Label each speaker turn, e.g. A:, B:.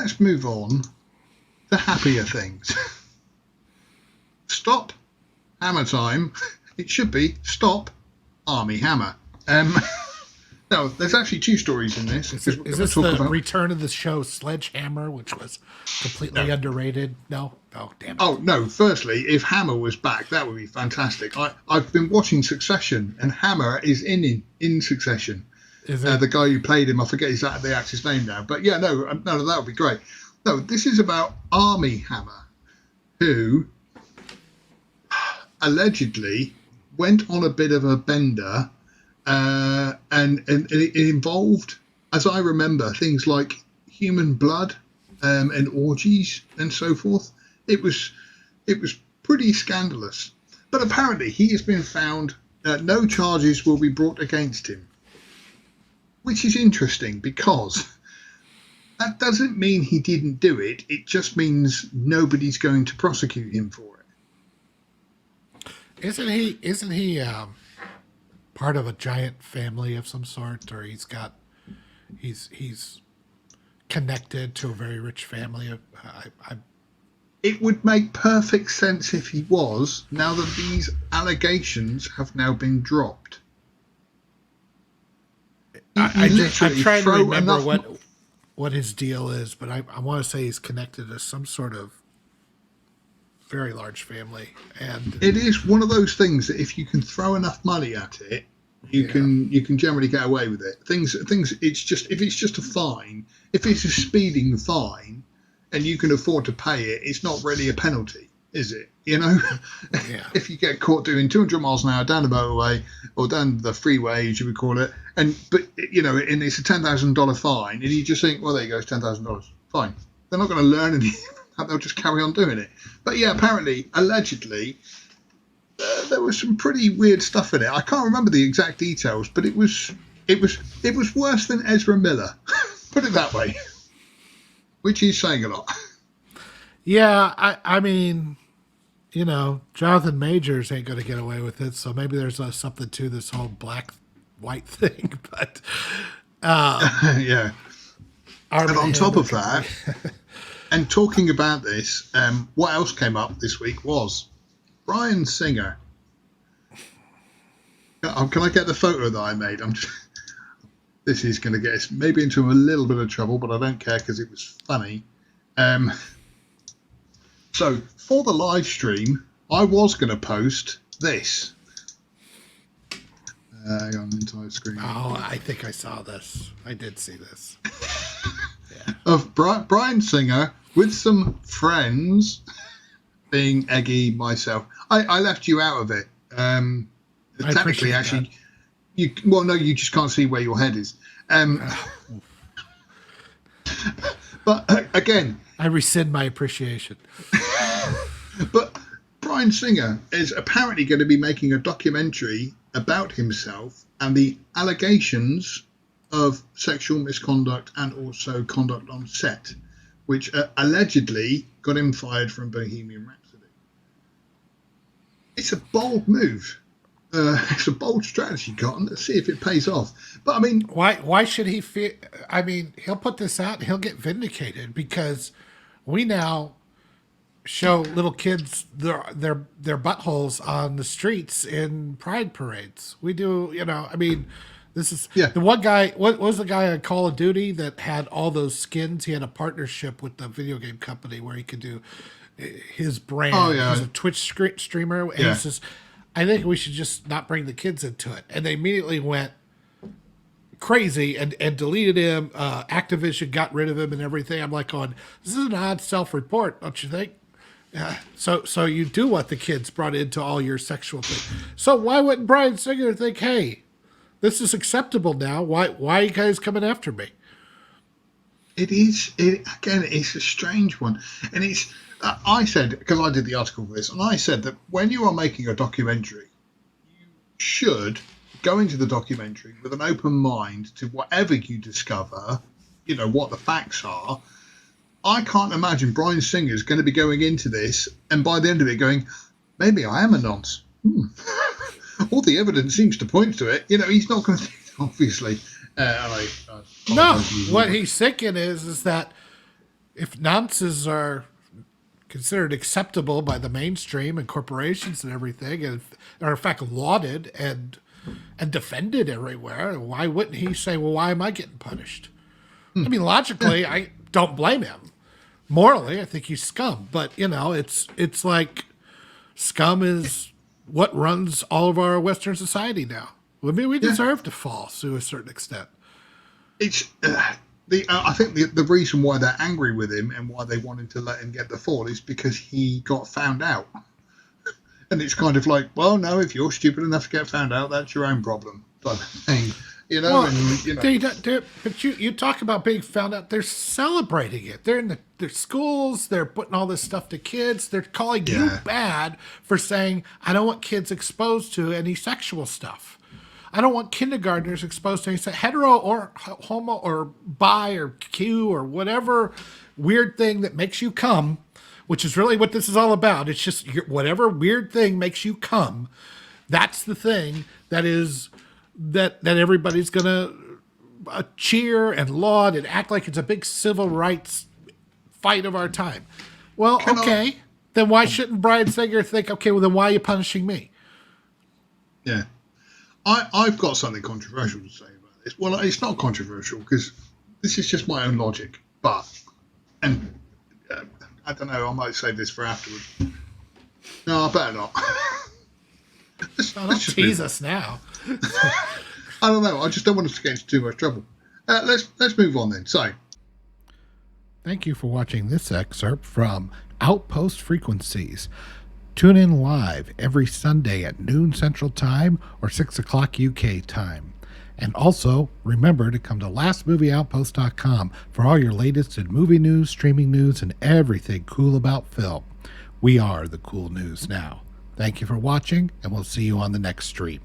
A: let's move on to happier things. Stop Hammer time. It should be Stop Armie Hammer. No, there's actually two stories in this.
B: Is this the return of the show Sledgehammer, which was completely underrated? No, damn it.
A: Oh no! Firstly, if Hammer was back, that would be fantastic. I've been watching Succession, and Hammer is in Succession.
B: Is it?
A: The guy who played him, I forget the actor's name now, but yeah, no, that would be great. No, this is about Armie Hammer, who allegedly went on a bit of a bender. And it involved, as I remember, things like human blood and orgies and so forth. It was pretty scandalous. But apparently he has been found, no charges will be brought against him, which is interesting because that doesn't mean he didn't do it. It just means nobody's going to prosecute him for it.
B: Isn't he part of a giant family of some sort, or he's connected to a very rich family?
A: It would make perfect sense if he was, now that these allegations have now been dropped.
B: I'm trying to remember what his deal is, but I want to say he's connected to some sort of very large family, and
A: it is one of those things that if you can throw enough money at it, you can generally get away with it. Things. It's just, if it's just a fine, if it's a speeding fine, and you can afford to pay it, it's not really a penalty, is it? You know, if you get caught doing 200 miles an hour down the motorway or down the freeway, as you would call it, and it's a $10,000 fine, and you just think, well, there you go, it's $10,000, fine. They're not going to learn anything. They'll just carry on doing it. But yeah, apparently, allegedly, there was some pretty weird stuff in it. I can't remember the exact details, but it was worse than Ezra Miller. Put it that way, which is saying a lot.
B: Yeah, I mean, Jonathan Majors ain't going to get away with it, so maybe there's something to this whole black-white thing. But
A: yeah. And on top of that. And talking about this, what else came up this week was Bryan Singer. Can I get the photo that I made? This is going to get us maybe into a little bit of trouble, but I don't care because it was funny. So for the live stream, I was going to post this. Hang on, entire screen.
B: Oh, I think I saw this. I did see this.
A: Of Bryan Singer with some friends, being Eggy, myself. I left you out of it. Technically, actually, you just can't see where your head is. But again,
B: I rescind my appreciation.
A: But Bryan Singer is apparently going to be making a documentary about himself and the allegations of sexual misconduct and also conduct on set, which allegedly got him fired from Bohemian Rhapsody. It's a bold move. It's a bold strategy, Cotton. Let's see if it pays off. But I mean,
B: why should he feel? I mean, he'll put this out and he'll get vindicated because we now show little kids their buttholes on the streets in pride parades. We do, I mean. This is the one guy. What was the guy on Call of Duty that had all those skins? He had a partnership with the video game company where he could do his brand.
A: Oh, yeah.
B: He's a Twitch streamer. And he says, I think we should just not bring the kids into it. And they immediately went crazy and deleted him. Activision got rid of him and everything. I'm like, this is an odd self-report, don't you think? So you do want the kids brought into all your sexual things. So why wouldn't Bryan Singer think, hey, this is acceptable now. Why are you guys coming after me?
A: It's a strange one. And it's, I said, because I did the article for this, and I said that when you are making a documentary, you should go into the documentary with an open mind to whatever you discover, what the facts are. I can't imagine Bryan Singer is going to be going into this and by the end of it going, maybe I am a nonce. All the evidence seems to point to it. He's not going to, obviously.
B: No, what he's thinking is that if nonces are considered acceptable by the mainstream and corporations and everything, and are in fact lauded and defended everywhere, why wouldn't he say, well, why am I getting punished? I mean, logically, I don't blame him. Morally, I think he's scum. But, you know, it's like scum is what runs all of our Western society now. I mean, we deserve to fall to a certain extent.
A: It's I think the reason why they're angry with him and why they wanted to let him get the fall is because he got found out. And it's kind of like, well, no, if you're stupid enough to get found out, that's your own problem, type of thing. You know,
B: well,
A: and, you know.
B: But you talk about being found out. They're celebrating it. They're in their schools. They're putting all this stuff to kids. They're calling you bad for saying, I don't want kids exposed to any sexual stuff. I don't want kindergartners exposed to any hetero or homo or bi or Q or whatever weird thing that makes you come, which is really what this is all about. It's just whatever weird thing makes you come. That's the thing that is that everybody's going to cheer and laud and act like it's a big civil rights fight of our time. Well, then why shouldn't Bryan Singer think, okay, well, then why are you punishing me?
A: Yeah. I've got something controversial to say about this. Well, it's not controversial because this is just my own logic. But, and I don't know, I might save this for afterwards. No, I better not.
B: Don't tease us now.
A: I don't know. I just don't want us to get into too much trouble. Let's move on then. So,
B: thank you for watching this excerpt from Outpost Frequencies. Tune in live every Sunday at noon Central Time or 6 o'clock UK time. And also, remember to come to lastmovieoutpost.com for all your latest in movie news, streaming news, and everything cool about film. We are the cool news now. Thank you for watching, and we'll see you on the next stream.